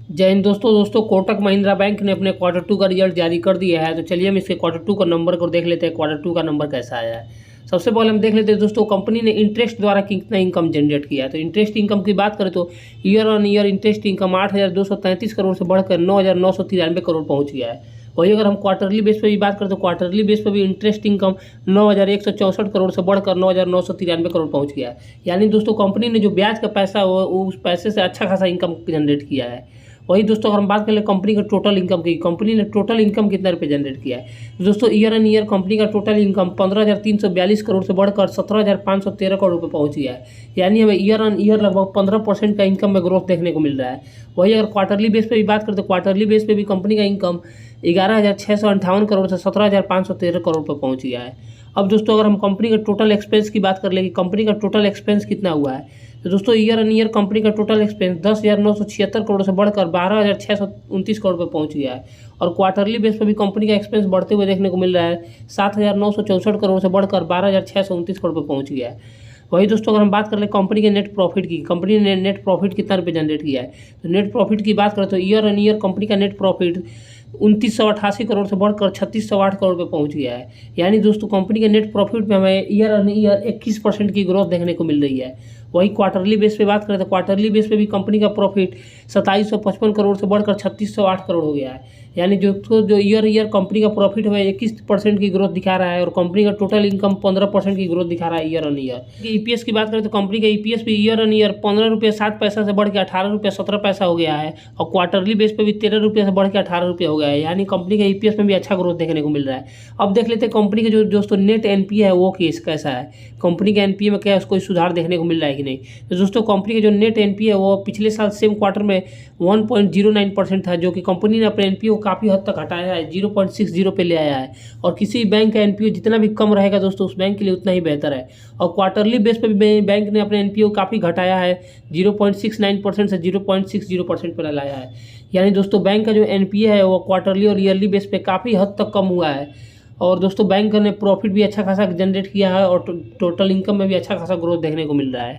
जय हिंद दोस्तों कोटक महिंद्रा बैंक ने अपने क्वार्टर टू का रिजल्ट जारी कर दिया है। तो चलिए हम इसके क्वार्टर टू का नंबर को देख लेते हैं, क्वार्टर टू का नंबर कैसा आया है। सबसे पहले हम देख लेते हैं दोस्तों, कंपनी ने इंटरेस्ट द्वारा कितना इनकम जनरेट किया है। तो इंटरेस्ट इनकम की बात करें तो year on year interest income 8,233 crore से बढ़कर 9,993 करोड़ पहुँच गया है। वही अगर हम क्वार्टरली बेस पे भी बात करें तो क्वार्टरली बेस पे भी इंटरेस्ट इनकम 9,164 करोड़ से बढ़कर 9,993 करोड़ पहुंच गया है। यानी दोस्तों कंपनी ने जो ब्याज का पैसा है वो उस पैसे से अच्छा खासा इनकम जनरेट किया है। वही दोस्तों अगर हम बात करें कंपनी का टोटल इनकम की, कंपनी ने टोटल इनकम कितना रुपये जनरेट किया है। तो दोस्तों ईयर एन ईयर कंपनी का टोटल इनकम 15,342 करोड़ से बढ़कर 17,513 करोड़ रुपये पहुंच गया है। यानी हमें ईयर ऑन ईयर लगभग 15% का इनकम में ग्रोथ देखने को मिल रहा है। वही अगर क्वार्टरली बेस पे भी बात करें तो क्वार्टरली बेस पे भी कंपनी का इनकम 11,658 करोड़ से 17,513 करोड़ पर पहुंच गया है। अब दोस्तों अगर हम कंपनी का टोटल एक्सपेंस की बात कर ले कि कंपनी का टोटल एक्सपेंस कितना हुआ है, तो दोस्तों ईयर एन ईयर कंपनी का टोटल एक्सपेंस 10,976 करोड़ से बढ़कर 12,629 करोड़ पर पहुंच गया है। और क्वार्टरली बेस पर भी कंपनी का एक्सपेंस बढ़ते हुए देखने को मिल रहा है, 7,964 करोड़ से बढ़कर 12,629 करोड़ पर पहुंच गया है। वही दोस्तों अगर हम बात कर ले कंपनी के नेट प्रॉफिट की, कंपनी ने नेट प्रॉफिट कितना रुपये जनरेट किया है। तो नेट प्रॉफिट की बात करें तो ईयर एन ईयर कंपनी का नेट प्रॉफिट 2,988 करोड़ से बढ़कर 3,608 करोड़ पे पहुंच गया है। यानी दोस्तों कंपनी के नेट प्रॉफिट में हमें ईयर ऑन ईयर 21% की ग्रोथ देखने को मिल रही है। वही क्वार्टरली बेस पे बात करें तो क्वार्टरली बेस पे भी कंपनी का प्रॉफिट 2,755 करोड़ से बढ़कर 3,608 करोड़ हो गया है। यानी जो ईयर कंपनी का प्रॉफिट है 21% की ग्रोथ दिखा रहा है और कंपनी का टोटल इनकम 15% की ग्रोथ दिखा रहा है ईयर ऑन ईयर। ईपीएस की बात करें तो कंपनी का ईपीएस भी ईयर ऑन ईयर 15 रुपये 7 पैसा से बढ़ के 18 रुपये 17 पैसा हो गया है और क्वार्टरली बेस पे भी 13 रुपये से बढ़ के 18 रुपये हो गया है। यानी कंपनी का ईपीएस में भी अच्छा ग्रोथ देखने को मिल रहा है। अब देख लेते हैं कंपनी का जो दोस्तों नेट एनपीए है वो केस कैसा है, कंपनी का एनपीए में क्या कोई सुधार देखने को मिल रहा है कि नहीं। तो दोस्तों कंपनी का जो नेट एनपीए है वो पिछले साल सेम क्वार्टर में 1.09% था, जो कि कंपनी ने अपने एनपीए को काफ़ी हद तक हटाया है, 0.60 पे ले आया है। और किसी बैंक का एनपीए जितना भी कम रहेगा दोस्तों उस बैंक के लिए उतना ही बेहतर है। और क्वार्टरली बेस पे भी बैंक ने अपने एनपीए को काफ़ी घटाया है, 0.69% से 0.60% पर लाया है। यानी दोस्तों बैंक का जो एनपीए है वो क्वार्टरली और ईयरली बेस पे काफ़ी हद तक कम हुआ है। और दोस्तों बैंक ने प्रॉफिट भी अच्छा खासा जनरेट किया है और टोटल इनकम में भी अच्छा खासा ग्रोथ देखने को मिल रहा है।